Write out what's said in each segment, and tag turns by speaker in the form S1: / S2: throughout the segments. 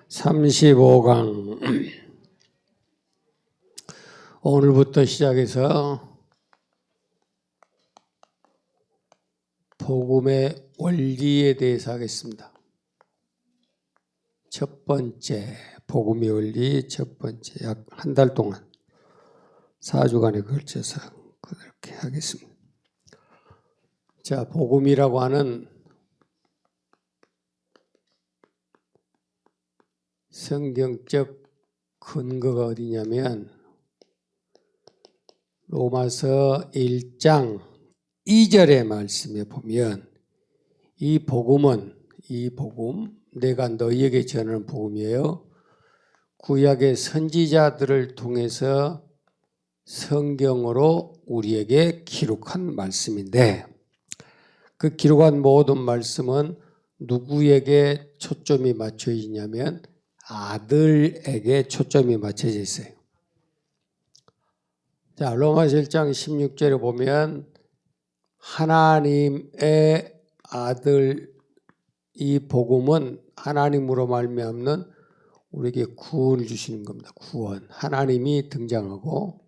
S1: 35강 오늘부터 시작해서 복음의 원리에 대해서 하겠습니다. 첫 번째 복음의 원리 첫 번째 약 한 달 동안 4주간에 걸쳐서 그렇게 하겠습니다. 자, 복음이라고 하는 성경적 근거가 어디냐면 로마서 1장 2절의 말씀에 보면 이 복음 내가 너희에게 전하는 복음이에요. 구약의 선지자들을 통해서 성경으로 우리에게 기록한 말씀인데 그 기록한 모든 말씀은 누구에게 초점이 맞춰지냐면 아들에게 초점이 맞춰져 있어요. 자, 로마서 1장 16절에 보면 하나님의 아들 이 복음은 하나님으로 말미암는 우리에게 구원을 주시는 겁니다. 구원. 하나님이 등장하고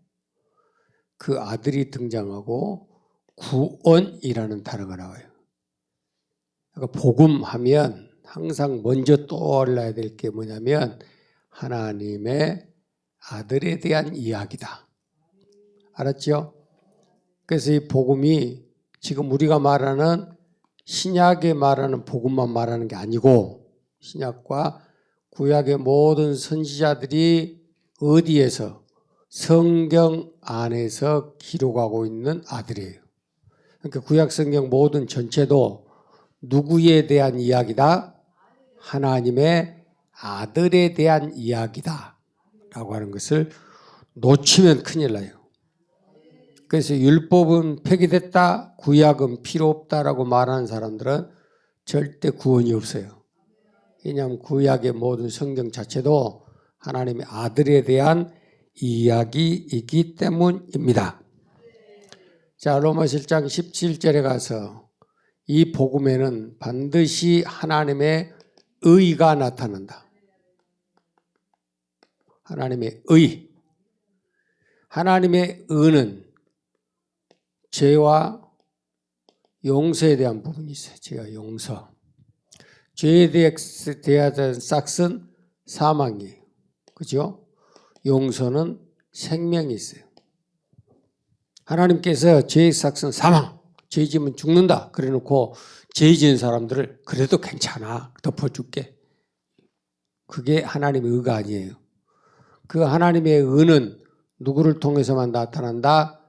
S1: 그 아들이 등장하고 구원이라는 단어가 나와요. 그러니까 복음하면 항상 먼저 떠올라야 될 게 뭐냐면 하나님의 아들에 대한 이야기다. 알았죠? 그래서 이 복음이 지금 우리가 말하는 신약에 말하는 복음만 말하는 게 아니고 신약과 구약의 모든 선지자들이 어디에서 성경 안에서 기록하고 있는 아들이에요. 그러니까 구약 성경 모든 전체도 누구에 대한 이야기다? 하나님의 아들에 대한 이야기다 라고 하는 것을 놓치면 큰일 나요. 그래서 율법은 폐기됐다, 구약은 필요 없다라고 말하는 사람들은 절대 구원이 없어요. 왜냐하면 구약의 모든 성경 자체도 하나님의 아들에 대한 이야기이기 때문입니다. 자, 로마서 1장 17절에 가서 이 복음에는 반드시 하나님의 의가 나타난다. 하나님의 의. 하나님의 의는 죄와 용서에 대한 부분이 있어요. 죄와 용서. 죄에 대한 싹은 사망이에요. 그죠? 용서는 생명이 있어요. 하나님께서 죄의 싹은 사망, 죄 지으면 죽는다. 그래 놓고 죄 지은 사람들을 그래도 괜찮아. 덮어줄게. 그게 하나님의 의가 아니에요. 그 하나님의 의는 누구를 통해서만 나타난다?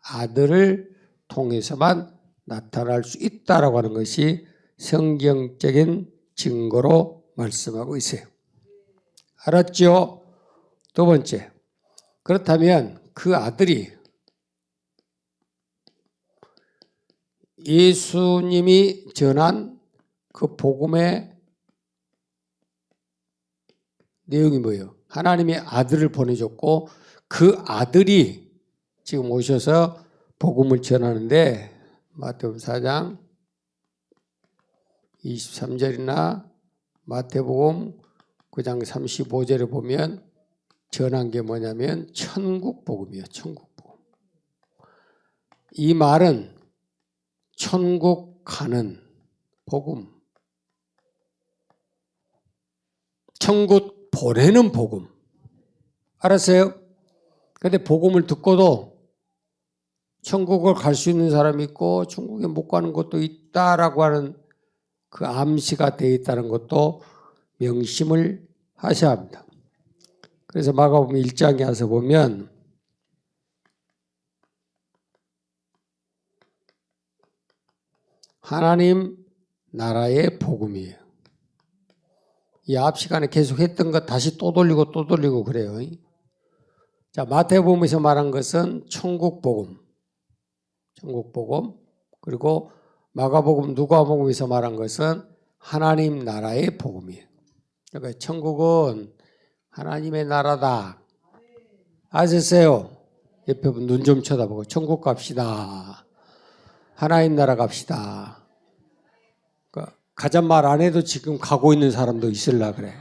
S1: 아들을 통해서만 나타날 수 있다라고 하는 것이 성경적인 증거로 말씀하고 있어요. 알았죠? 두 번째, 그렇다면 그 아들이 예수님이 전한 그 복음의 내용이 뭐예요? 하나님의 아들을 보내줬고 그 아들이 지금 오셔서 복음을 전하는데 마태복음 4장 23절이나 마태복음 9장 35절에 보면 전한 게 뭐냐면 천국 복음이에요. 천국 복음. 이 말은 천국 가는 복음. 천국 보내는 복음. 알았어요? 그런데 복음을 듣고도 천국을 갈 수 있는 사람이 있고 천국에 못 가는 것도 있다라고 하는 그 암시가 되어 있다는 것도 명심을 하셔야 합니다. 그래서 마가복음 1장에 와서 보면 하나님 나라의 복음이에요. 이 앞 시간에 계속 했던 것 다시 또 돌리고 그래요. 자, 마태복음에서 말한 것은 천국 복음. 천국 복음. 그리고 마가복음, 누가복음에서 말한 것은 하나님 나라의 복음이에요. 그러니까 천국은 하나님의 나라다. 아셨어요? 옆에 분 눈 좀 쳐다보고 천국 갑시다. 하나님 나라 갑시다. 그러니까 가잔 말 안 해도 지금 가고 있는 사람도 있으려 그래.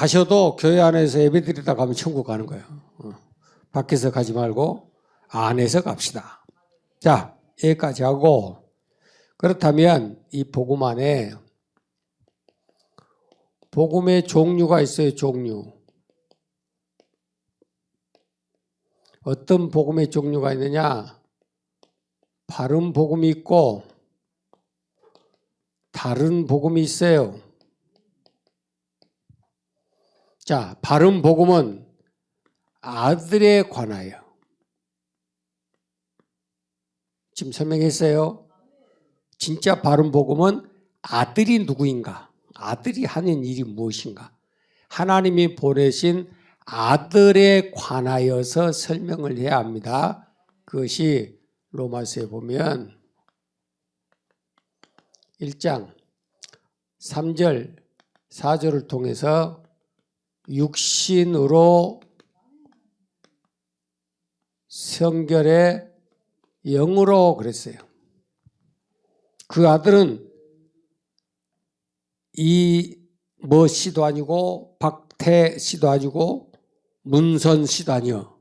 S1: 가셔도 교회 안에서 예배드리다 가면 천국 가는 거예요. 밖에서 가지 말고 안에서 갑시다. 자, 여기까지 하고, 그렇다면 이 복음 안에 복음의 종류가 있어요. 종류. 어떤 복음의 종류가 있느냐? 바른 복음이 있고 다른 복음이 있어요. 자, 바른 복음은 아들에 관하여. 지금 설명했어요. 진짜 바른 복음은 아들이 누구인가? 아들이 하는 일이 무엇인가? 하나님이 보내신 아들에 관하여서 설명을 해야 합니다. 그것이 로마서에 보면 1장 3절 4절을 통해서 육신으로 성결의 영으로 그랬어요. 그 아들은 이뭐 씨도 아니고 박태 씨도 아니고 문선 씨도 아니요.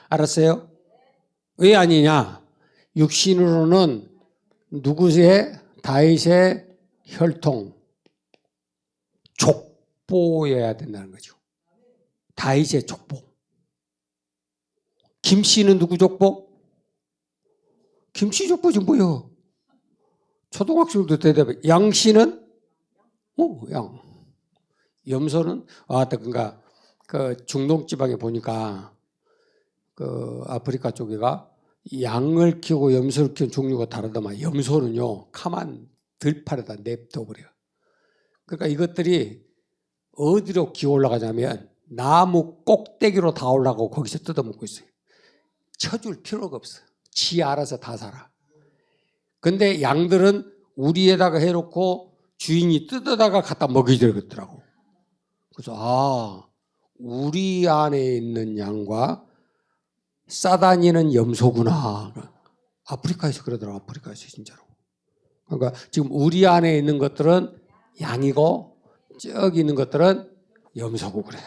S1: 알았어요? 왜 아니냐? 육신으로는 누구의? 다윗의 혈통, 족보여야 된다는 거죠. 다윗의 족보. 김씨는 누구 족보? 김씨 족보지 뭐요? 초등학생도 대답해. 양씨는? 양. 염소는? 그러니까 그 중동 지방에 보니까 그 아프리카 쪽에가 양을 키우고 염소를 키우는 종류가 다르더만. 염소는요, 가만 들판에다 냅둬버려. 그러니까 이것들이 어디로 기어 올라가냐면 나무 꼭대기로 다 올라가고 거기서 뜯어먹고 있어요. 쳐줄 필요가 없어. 지 알아서 다 살아. 근데 양들은 우리에다가 해놓고 주인이 뜯어다가 갖다 먹이더라고. 그래서 우리 안에 있는 양과 싸다니는 염소구나. 아프리카에서 그러더라고. 아프리카에서 진짜로. 그러니까 지금 우리 안에 있는 것들은 양이고 저기 있는 것들은 염소고 그래.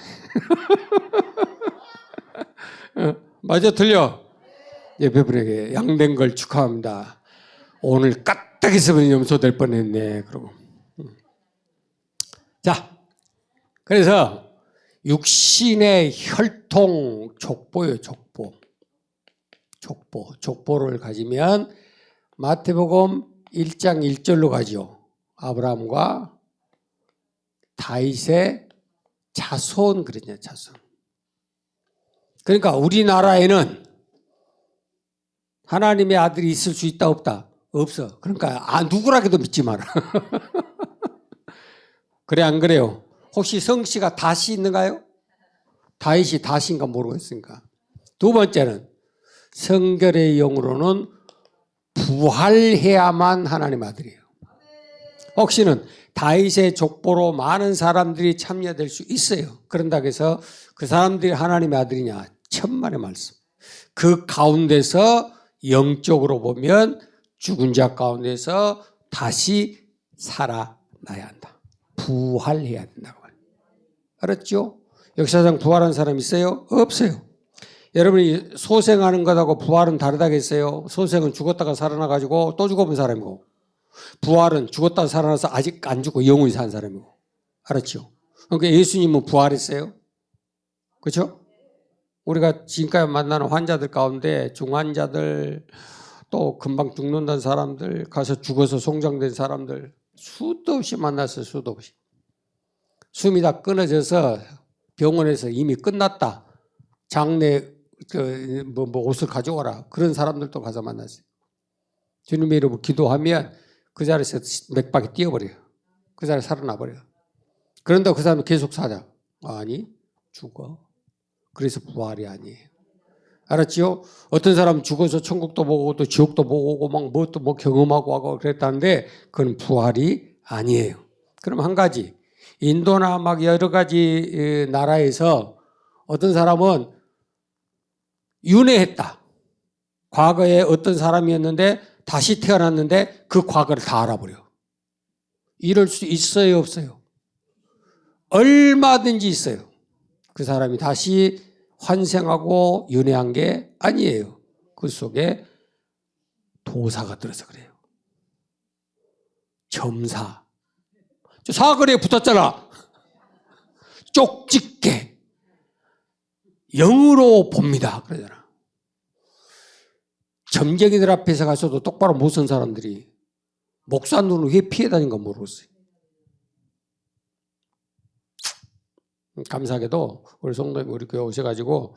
S1: 맞아, 틀려? 예배분에게 양된 걸 축하합니다. 오늘 까딱이 있으면 염소 될 뻔했네. 그러고. 자, 그래서 육신의 혈통 족보예요. 족보를 가지면 마태복음 1장 1절로 가죠. 아브라함과 다윗의 자손 그랬냐, 자손. 그러니까 우리나라에는 하나님의 아들이 있을 수 있다 없다? 없어. 그러니까 누구라도 믿지 마라. 그래 안 그래요? 혹시 성씨가 다시 있는가요? 다윗이 다시인가 모르겠으니까. 두 번째는 성결의 영으로는 부활해야만 하나님 아들이에요. 혹시는 다윗의 족보로 많은 사람들이 참여될 수 있어요. 그런다고 해서 그 사람들이 하나님의 아들이냐? 천만의 말씀. 그 가운데서 영적으로 보면 죽은 자 가운데서 다시 살아나야 한다. 부활해야 된다고 말해요. 알았죠? 역사상 부활한 사람 있어요? 없어요. 여러분이 소생하는 것하고 부활은 다르다겠어요? 소생은 죽었다가 살아나가지고 또 죽어본 사람이고, 부활은 죽었다가 살아나서 아직 안 죽고 영원히 산 사람이고. 알았죠? 그러니까 예수님은 부활했어요. 그렇죠? 우리가 지금까지 만나는 환자들 가운데 중환자들, 또 금방 죽는다는 사람들, 가서 죽어서 송장된 사람들 수도 없이 만났어요. 수도 없이. 숨이 다 끊어져서 병원에서 이미 끝났다. 장례 옷을 가져와라. 그런 사람들도 가서 만났어요. 주님의 이름으로 기도하면 그 자리에서 맥박이 뛰어버려요. 그 자리에 살아나버려요. 그런다고 그 사람은 계속 살아. 아니, 죽어. 그래서 부활이 아니에요. 알았지요? 어떤 사람은 죽어서 천국도 보고 또 지옥도 보고 오고 막 뭐 경험하고 하고 그랬다는데 그건 부활이 아니에요. 그럼 한 가지. 인도나 막 여러 가지 나라에서 어떤 사람은 윤회했다. 과거에 어떤 사람이었는데 다시 태어났는데 그 과거를 다 알아버려. 이럴 수 있어요, 없어요? 얼마든지 있어요. 그 사람이 다시 환생하고 윤회한 게 아니에요. 그 속에 도사가 들어서 그래요. 점사. 사거리에 붙었잖아. 쪽집게. 영으로 봅니다. 그러잖아. 점쟁이들 앞에서 가서도 똑바로 못 선 사람들이 목사 눈을 왜 피해 다닌 건 모르겠어요. 감사하게도 우리 성도님 우리 교회 오셔가지고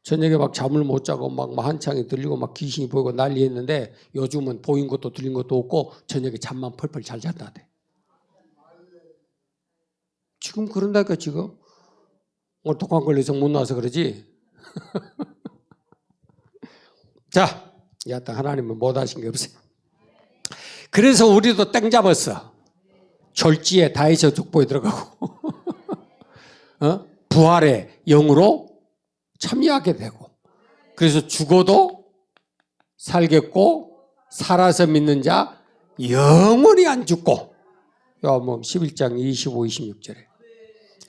S1: 저녁에 막 잠을 못 자고 막 한창이 들리고 막 귀신이 보이고 난리 했는데 요즘은 보인 것도 들린 것도 없고 저녁에 잠만 펄펄 잘 잤다대. 지금 그런다니까 지금. 오늘 독감 걸려서 못 나와서 그러지. 자, 여하튼 하나님은 못하신 게 없어요. 그래서 우리도 땡 잡았어. 졸지에 다이소 족보에 들어가고 부활의 영으로 참여하게 되고 그래서 죽어도 살겠고 살아서 믿는 자 영원히 안 죽고 요한복음 11장 25, 26절에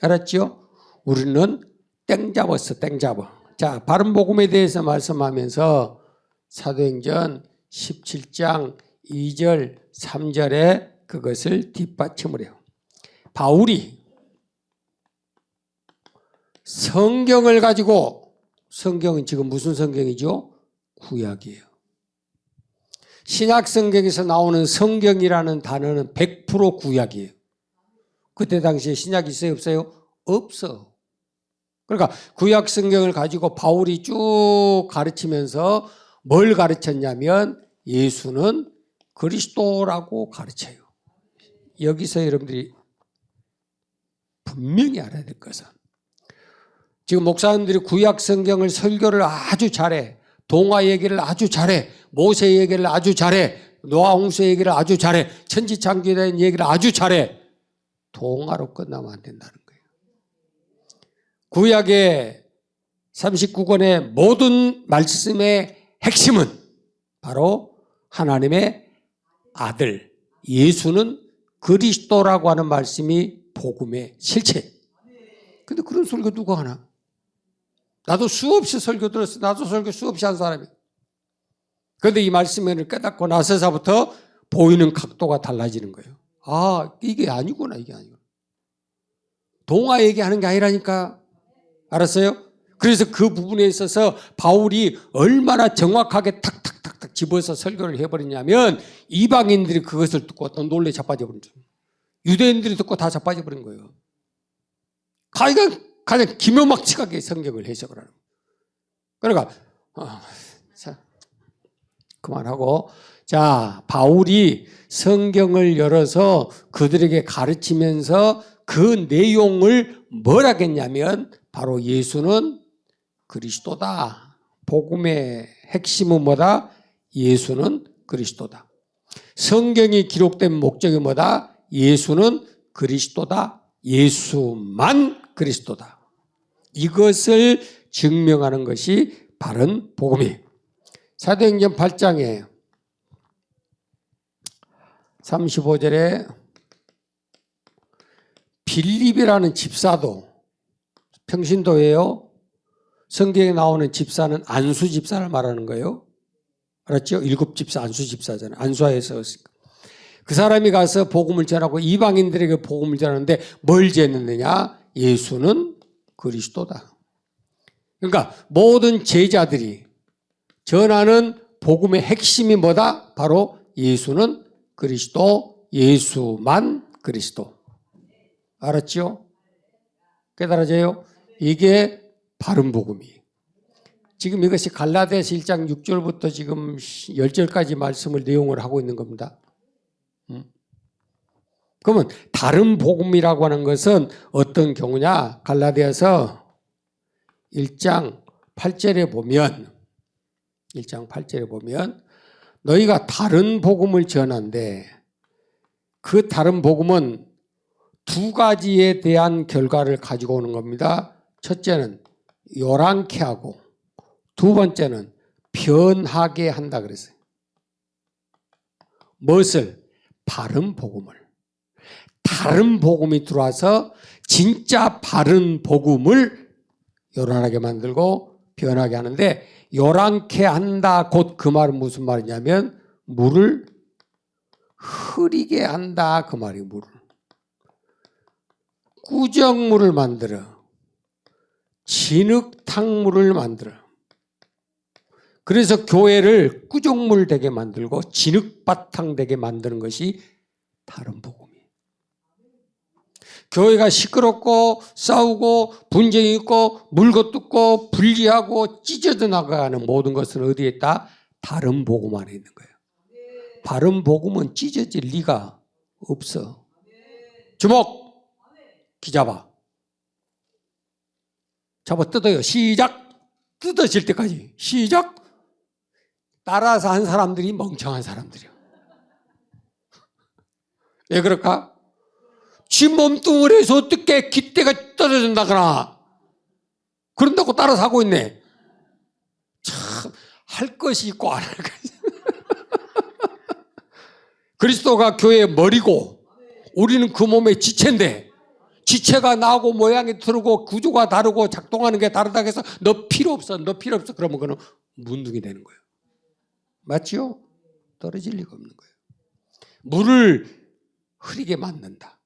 S1: 알았죠? 우리는 땡 잡았어. 땡 잡아. 자, 바른 복음에 대해서 말씀하면서 사도행전 17장 2절 3절에 그것을 뒷받침을 해요. 바울이 성경을 가지고 성경은 지금 무슨 성경이죠? 구약이에요. 신약 성경에서 나오는 성경이라는 단어는 100% 구약이에요. 그때 당시에 신약이 있어요? 없어요? 없어. 그러니까 구약 성경을 가지고 바울이 쭉 가르치면서 뭘 가르쳤냐면 예수는 그리스도라고 가르쳐요. 여기서 여러분들이 분명히 알아야 될 것은 지금 목사님들이 구약 성경을 설교를 아주 잘해. 동화 얘기를 아주 잘해. 모세 얘기를 아주 잘해. 노아 홍수 얘기를 아주 잘해. 천지창조에 대한 얘기를 아주 잘해. 동화로 끝나면 안 된다는 거예요. 구약의 39권의 모든 말씀의 핵심은 바로 하나님의 아들 예수는 그리스도라고 하는 말씀이 복음의 실체. 근데 그런 설교 누가 하나? 나도 수없이 설교 들었어. 나도 설교 수없이 한 사람이야. 그런데 이 말씀을 깨닫고 나서서부터 보이는 각도가 달라지는 거예요. 아, 이게 아니구나, 이게 아니구나. 동화 얘기하는 게 아니라니까. 알았어요? 그래서 그 부분에 있어서 바울이 얼마나 정확하게 탁탁탁탁 집어서 설교를 해버리냐면 이방인들이 그것을 듣고 또 놀래 자빠져 버린 거예요. 유대인들이 듣고 다 자빠져 버린 거예요. 가장 기묘막측하게 성경을 해석을 하는 거예요. 그러니까 자, 그만하고 자 바울이 성경을 열어서 그들에게 가르치면서 그 내용을 뭘 하겠냐면 바로 예수는 그리스도다. 복음의 핵심은 뭐다? 예수는 그리스도다. 성경이 기록된 목적이 뭐다? 예수는 그리스도다. 예수만 그리스도다. 이것을 증명하는 것이 바른 복음이에요. 사도행전 8장에 35절에 빌립이라는 집사도 평신도예요. 성경에 나오는 집사는 안수 집사를 말하는 거예요. 알았죠? 7집사 안수 집사잖아요. 안수하에서 그 사람이 가서 복음을 전하고 이방인들에게 복음을 전하는데 뭘 전했느냐? 예수는 그리스도다. 그러니까 모든 제자들이 전하는 복음의 핵심이 뭐다? 바로 예수는 그리스도, 예수만 그리스도. 알았죠? 깨달아져요? 이게 바른 복음이에요. 지금 이것이 갈라디아서 1장 6절부터 지금 10절까지 말씀을 내용을 하고 있는 겁니다. 그러면 다른 복음이라고 하는 것은 어떤 경우냐? 갈라디아서 1장 8절에 보면 너희가 다른 복음을 전하는데 그 다른 복음은 두 가지에 대한 결과를 가지고 오는 겁니다. 첫째는 요란케 하고 두 번째는 변하게 한다 그랬어요. 무엇을? 바른 복음을. 다른 복음이 들어와서 진짜 바른 복음을 요란하게 만들고 변하게 하는데, 요란케 한다 곧 그 말은 무슨 말이냐면 물을 흐리게 한다 그 말이에요. 물을 꾸정물을 만들어, 진흙탕물을 만들어. 그래서 교회를 꾸정물 되게 만들고 진흙바탕 되게 만드는 것이 다른 복음이에요. 교회가 시끄럽고 싸우고 분쟁이 있고 물고 뜯고 분리하고 찢어져 나가는 모든 것은 어디에 있다? 다른 복음 안에 있는 거예요. 바른 복음은 찢어질 리가 없어. 주먹! 기 잡아. 잡아 뜯어요. 시작! 뜯어질 때까지. 시작! 따라서 한 사람들이 멍청한 사람들이야. 왜 그럴까? 지 몸뚱아리에서 어떻게 깃대가 떨어진다거나 그런다고 따라서 하고 있네. 참, 할 것이 있고 안 할 것이. 그리스도가 교회의 머리고 우리는 그 몸의 지체인데, 지체가 나오고 모양이 다르고 구조가 다르고 작동하는 게 다르다고 해서 너 필요 없어, 너 필요 없어. 그러면 그는 문둥이 되는 거예요. 맞지요? 떨어질 리가 없는 거예요. 물을 흐리게 만든다.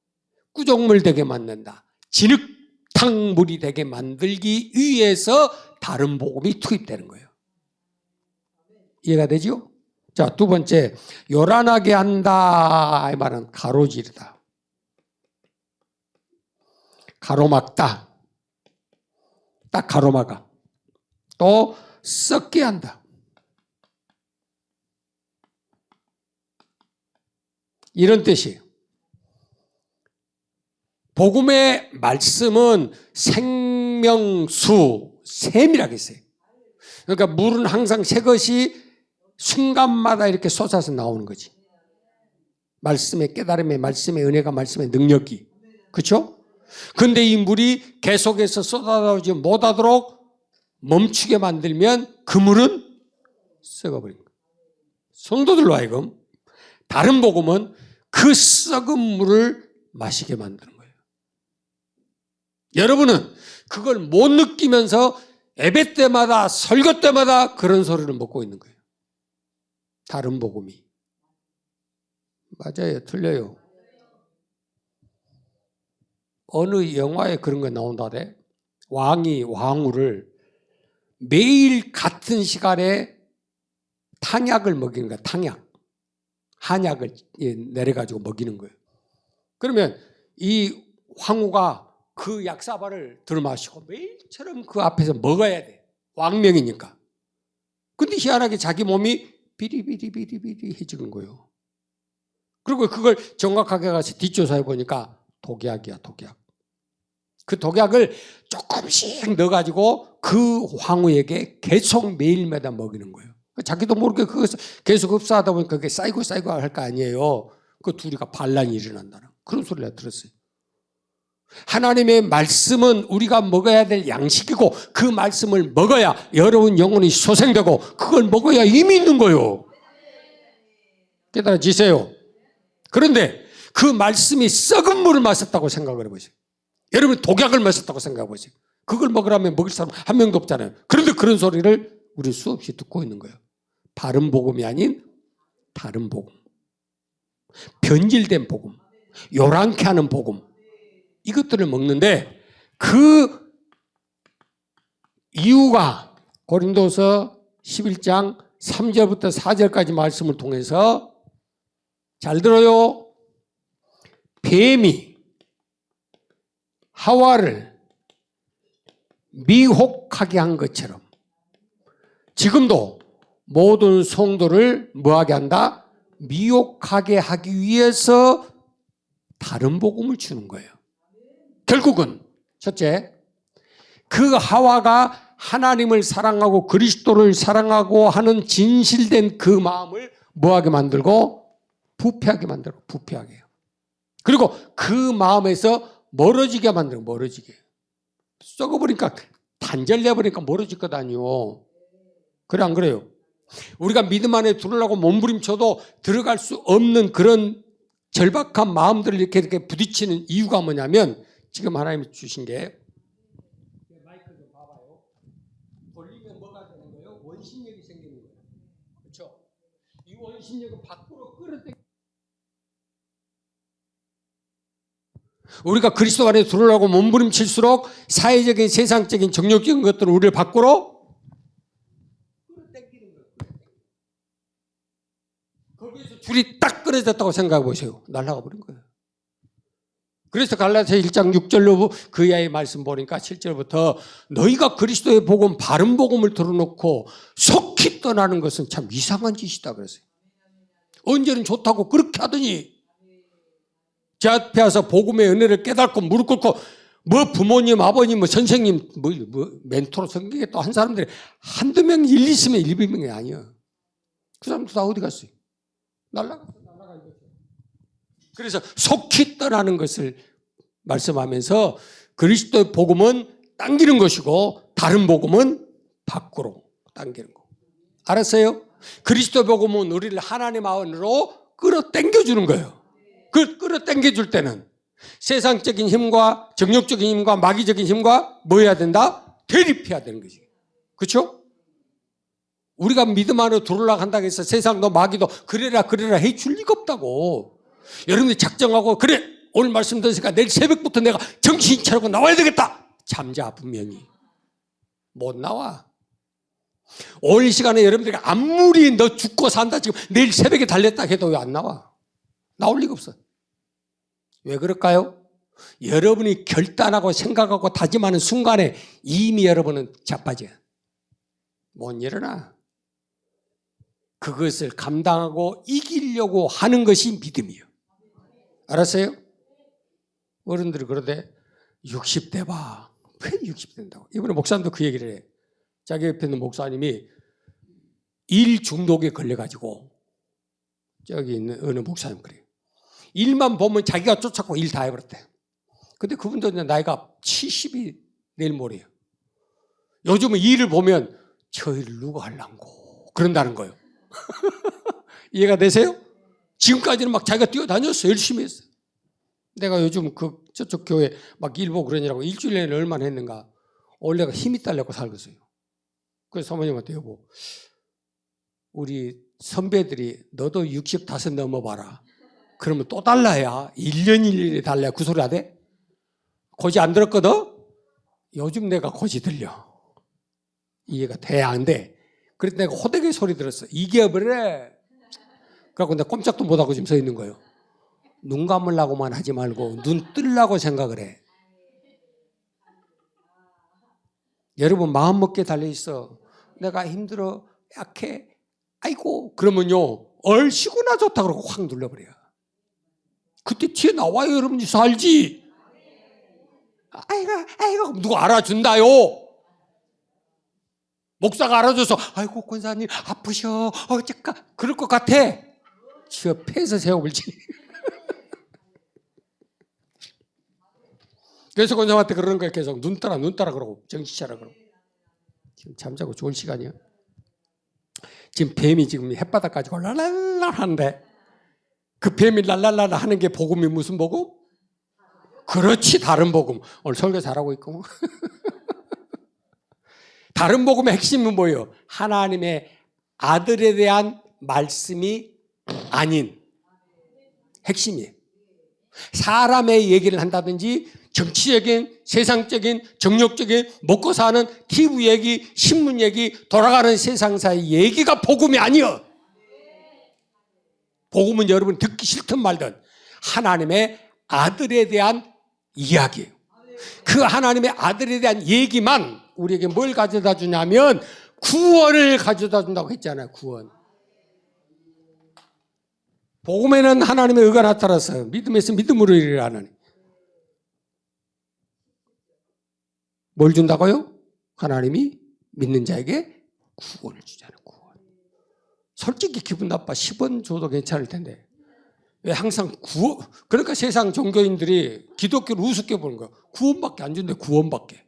S1: 꾸정물 되게 만든다. 진흙탕물이 되게 만들기 위해서 다른 복음이 투입되는 거예요. 이해가 되죠? 자, 두 번째, 요란하게 한다 이 말은 가로지르다, 가로막다, 딱 가로막아. 또 썩게 한다. 이런 뜻이에요. 복음의 말씀은 생명수, 샘이라고 했어요. 그러니까 물은 항상 새 것이 순간마다 이렇게 솟아서 나오는 거지. 말씀의 깨달음의, 말씀의 은혜가, 말씀의 능력이. 그렇죠? 그런데 이 물이 계속해서 쏟아나오지 못하도록 멈추게 만들면 그 물은 썩어버린 거예요. 성도들로 하여금 다른 복음은 그 썩은 물을 마시게 만드는 거예요. 여러분은 그걸 못 느끼면서 예배 때마다 설교 때마다 그런 소리를 먹고 있는 거예요. 다른 복음이. 맞아요. 틀려요. 어느 영화에 그런 거 나온다대. 왕이 왕후를 매일 같은 시간에 탕약을 먹이는 거야. 탕약. 한약을 내려가지고 먹이는 거예요. 그러면 이 황후가 그 약사발을 들어마시고 매일처럼 그 앞에서 먹어야 돼. 왕명이니까. 근데 희한하게 자기 몸이 비리비리비리비리해지는 거예요. 그리고 그걸 정확하게 가서 뒷조사해 보니까 독약이야, 독약. 그 독약을 조금씩 넣어가지고 그 황후에게 계속 매일마다 먹이는 거예요. 자기도 모르게 그것을 계속 흡수하다 보니까 그게 쌓이고 할 거 아니에요. 그 둘이가 반란이 일어난다는 그런 소리를 내가 들었어요. 하나님의 말씀은 우리가 먹어야 될 양식이고 그 말씀을 먹어야 여러분 영혼이 소생되고 그걸 먹어야 힘이 있는 거예요. 깨달아지세요? 그런데 그 말씀이 썩은 물을 마셨다고 생각을 해보세요. 여러분 독약을 마셨다고 생각해 보세요. 그걸 먹으라면 먹을 사람 한 명도 없잖아요. 그런데 그런 소리를 우리 수없이 듣고 있는 거예요. 바른 복음이 아닌 다른 복음. 변질된 복음. 요란케 하는 복음. 이것들을 먹는데 그 이유가 고린도서 11장 3절부터 4절까지 말씀을 통해서 잘 들어요. 뱀이 하와를 미혹하게 한 것처럼 지금도 모든 성도를 뭐하게 한다? 미혹하게 하기 위해서 다른 복음을 주는 거예요. 결국은 첫째, 그 하와가 하나님을 사랑하고 그리스도를 사랑하고 하는 진실된 그 마음을 뭐하게 만들고 부패하게 만들고 부패하게 해요. 그리고 그 마음에서 멀어지게 만들고 멀어지게. 썩어버리니까 단절내버리니까 멀어질 것 아니요. 그래 안 그래요? 우리가 믿음 안에 들어오려고 몸부림쳐도 들어갈 수 없는 그런 절박한 마음들을 이렇게 부딪히는 이유가 뭐냐면 지금 하나님이 주신 게 마이크 좀 봐봐요. 돌리면 뭐가 되는 거예요? 원심력이 생기는 거예요. 그렇죠? 이 원심력은 밖으로 끌어당겨. 우리가 그리스도 안에 들어오려고 몸부림칠수록 사회적인 세상적인 정욕적인 것들은 우리를 밖으로 끌어당기는 거예요. 거기에서 줄이 딱 끊어졌다고 생각해 보세요. 날아가 버린 거예요. 그래서 갈라디아 1장 6절로 그 이하의 말씀 보니까 7절부터 너희가 그리스도의 복음 바른 복음을 들어놓고 속히 떠나는 것은 참 이상한 짓이다 그랬어요. 언제는 좋다고 그렇게 하더니 제 앞에 와서 복음의 은혜를 깨닫고 무릎 꿇고 뭐 부모님 아버님 뭐 선생님 뭐 멘토로 섬기겠다 한 사람들이 한두 명 일 있으면 100명이 아니야. 그 사람들 다 어디 갔어요? 날아갔어. 그래서 속히 떠나는 것을 말씀하면서 그리스도의 복음은 당기는 것이고 다른 복음은 밖으로 당기는 거. 알았어요? 그리스도의 복음은 우리를 하나님 안으로 끌어당겨 주는 거예요. 그 끌어당겨 줄 때는 세상적인 힘과 정욕적인 힘과 마귀적인 힘과 뭐 해야 된다? 대립해야 되는 거지. 그렇죠? 우리가 믿음 안으로 들어오려고 한다고 해서 세상도 마귀도 그래라 해줄 리가 없다고. 여러분이 작정하고 그래 오늘 말씀 들으니까 내일 새벽부터 내가 정신 차리고 나와야 되겠다. 잠자 분명히 못 나와. 올 시간에 여러분들이 아무리 너 죽고 산다 지금 내일 새벽에 달렸다 해도 왜 안 나와? 나올 리가 없어. 왜 그럴까요? 여러분이 결단하고 생각하고 다짐하는 순간에 이미 여러분은 자빠져요. 못 일어나. 그것을 감당하고 이기려고 하는 것이 믿음이에요. 알았어요? 어른들이 그러대 60대 봐. 왜 60대 된다고? 이번에 목사님도 그 얘기를 해. 자기 옆에 있는 목사님이 일 중독에 걸려가지고 저기 있는 어느 목사님 그래요. 일만 보면 자기가 쫓아고 일 다 해버렸대. 근데 그분도 나이가 70이 내일 모레요. 요즘은 일을 보면 저 일을 누가 할랑고 그런다는 거예요. 이해가 되세요? 지금까지는 막 자기가 뛰어다녔어. 열심히 했어. 내가 요즘 저쪽 교회 막 일 보고 그러느라고 일주일에 얼마나 했는가. 원래가 힘이 딸려고 살겠어요. 그래서 사모님한테 여보, 우리 선배들이 너도 65 넘어봐라. 그러면 또 달라야 1년 1년이 달라야 그 소리 하대? 고지 안 들었거든? 요즘 내가 고지 들려. 이해가 돼 안 돼? 그래서 내가 호되게 소리 들었어. 이겨버려. 그래갖고 내가 꼼짝도 못하고 지금 서 있는 거예요. 눈 감으려고만 하지 말고 눈 뜨려고 생각을 해. 여러분 마음 먹게 달려있어. 내가 힘들어 약해 아이고 그러면요 얼씨구나 좋다 그러고 확 눌러버려요. 그때 튀어나와요. 여러분이 살지. 아이고 누가 알아준다요. 목사가 알아줘서 아이고 권사님 아프셔 어쩔까 그럴 것 같아. 저 폐에서 세워볼지. 그래서 권사님한테 그러는 거예요. 계속 눈 따라 그러고 정신 차려 그러고. 지금 잠자고 좋을 시간이야. 지금 뱀이 지금 햇바닥까지 랄랄라 하는데 그 뱀이 랄랄라 하는 게 복음이 무슨 복음? 그렇지 다른 복음. 오늘 설교 잘하고 있고. 다른 복음의 핵심은 뭐예요? 하나님의 아들에 대한 말씀이 아닌 핵심이에요. 사람의 얘기를 한다든지 정치적인 세상적인 정욕적인 먹고 사는 TV 얘기 신문 얘기 돌아가는 세상사의 얘기가 복음이 아니에요. 복음은 여러분 듣기 싫든 말든 하나님의 아들에 대한 이야기예요. 그 하나님의 아들에 대한 얘기만 우리에게 뭘 가져다 주냐면 구원을 가져다 준다고 했잖아요. 구원. 복음에는 하나님의 의가 나타나서 믿음에서 믿음으로 이르라 하나님. 뭘 준다고요? 하나님이 믿는 자에게 구원을 주잖아요. 구원. 솔직히 기분 나빠. 10원 줘도 괜찮을 텐데. 왜 항상 구원, 그러니까 세상 종교인들이 기독교를 우습게 보는 거야. 구원밖에 안 준대. 구원밖에.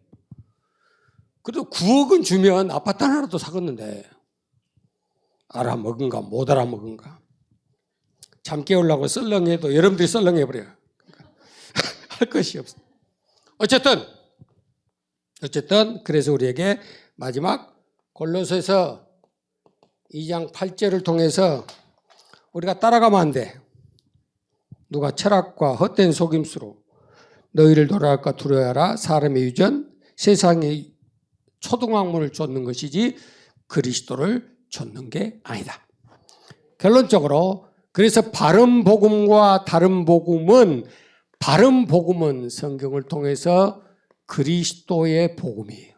S1: 그래도 9억은 주면 아파트 하나라도 사겠는데 알아먹은가 못 알아먹은가. 잠 깨우려고 썰렁해도 여러분들이 썰렁해버려요. 할 것이 없어. 어쨌든 그래서 우리에게 마지막 골로새서 2장 8절을 통해서 우리가 따라가면 안 돼. 누가 철학과 헛된 속임수로 너희를 돌아갈까 두려워하라. 사람의 유전 세상의 초등학문을 쫓는 것이지 그리스도를 쫓는 게 아니다. 결론적으로 그래서 바른 복음과 다른 복음은 성경을 통해서 그리스도의 복음이에요.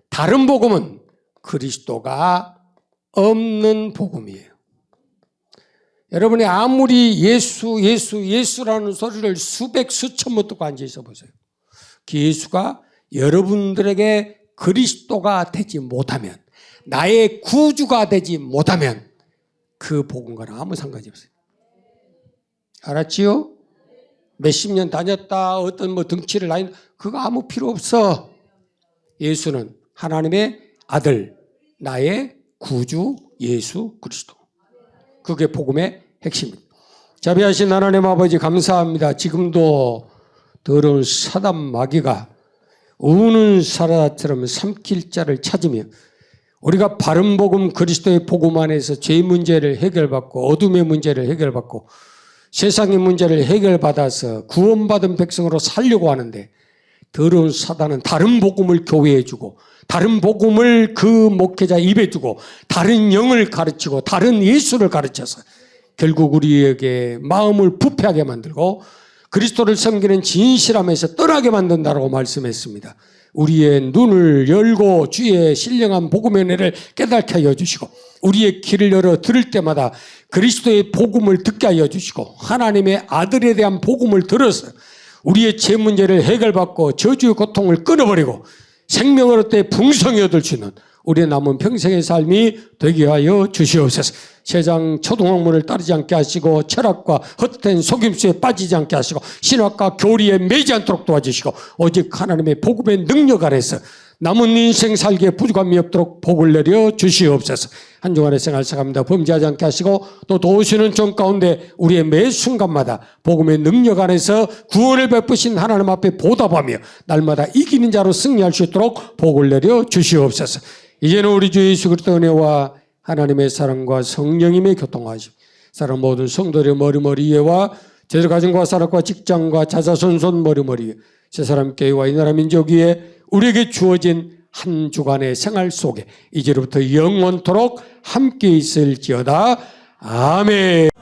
S1: 다른 복음은 그리스도가 없는 복음이에요. 여러분이 아무리 예수라는 소리를 수천 번 듣고 앉아 있어 보세요. 그 예수가 여러분들에게 그리스도가 되지 못하면, 나의 구주가 되지 못하면 그 복음과는 아무 상관이 없어요. 알았지요? 몇십 년 다녔다, 어떤 등치를 나인, 그거 아무 필요 없어. 예수는 하나님의 아들, 나의 구주 예수 그리스도. 그게 복음의 핵심입니다. 자비하신 하나님 아버지 감사합니다. 지금도 더러운 사단 마귀가 우는 사자처럼 삼킬 자를 찾으며 우리가 바른 복음 그리스도의 복음 안에서 죄 문제를 해결받고 어둠의 문제를 해결받고 세상의 문제를 해결받아서 구원받은 백성으로 살려고 하는데 더러운 사단은 다른 복음을 교회에 주고 다른 복음을 그 목회자 입에 두고 다른 영을 가르치고 다른 예수를 가르쳐서 결국 우리에게 마음을 부패하게 만들고 그리스도를 섬기는 진실함에서 떠나게 만든다라고 말씀했습니다. 우리의 눈을 열고 주의 신령한 복음의 은혜를 깨닫게 하여 주시고 우리의 귀를 열어 들을 때마다 그리스도의 복음을 듣게 하여 주시고 하나님의 아들에 대한 복음을 들어서 우리의 죄 문제를 해결받고 저주의 고통을 끊어버리고 생명을 얻되 풍성히 얻을 수 있는 우리의 남은 평생의 삶이 되게 하여 주시옵소서. 세상 초등학문을 따르지 않게 하시고 철학과 헛된 속임수에 빠지지 않게 하시고 신학과 교리에 매지 않도록 도와주시고 오직 하나님의 복음의 능력 아래서 남은 인생 살기에 부족함이 없도록 복을 내려 주시옵소서. 한 주간의 생활 살아갑니다. 범죄하지 않게 하시고 또 도우시는 종 가운데 우리의 매 순간마다 복음의 능력 안에서 구원을 베푸신 하나님 앞에 보답하며 날마다 이기는 자로 승리할 수 있도록 복을 내려 주시옵소서. 이제는 우리 주 예수 그리스도의 은혜와 하나님의 사랑과 성령님의 교통하심 사람 모든 성도들의 머리머리 위에와 제들 가정과 산업과 직장과 자자손손 머리머리 위에 세 사람 교회와 이 나라 민족 위에 우리에게 주어진 한 주간의 생활 속에 이제로부터 영원토록 함께 있을지어다. 아멘.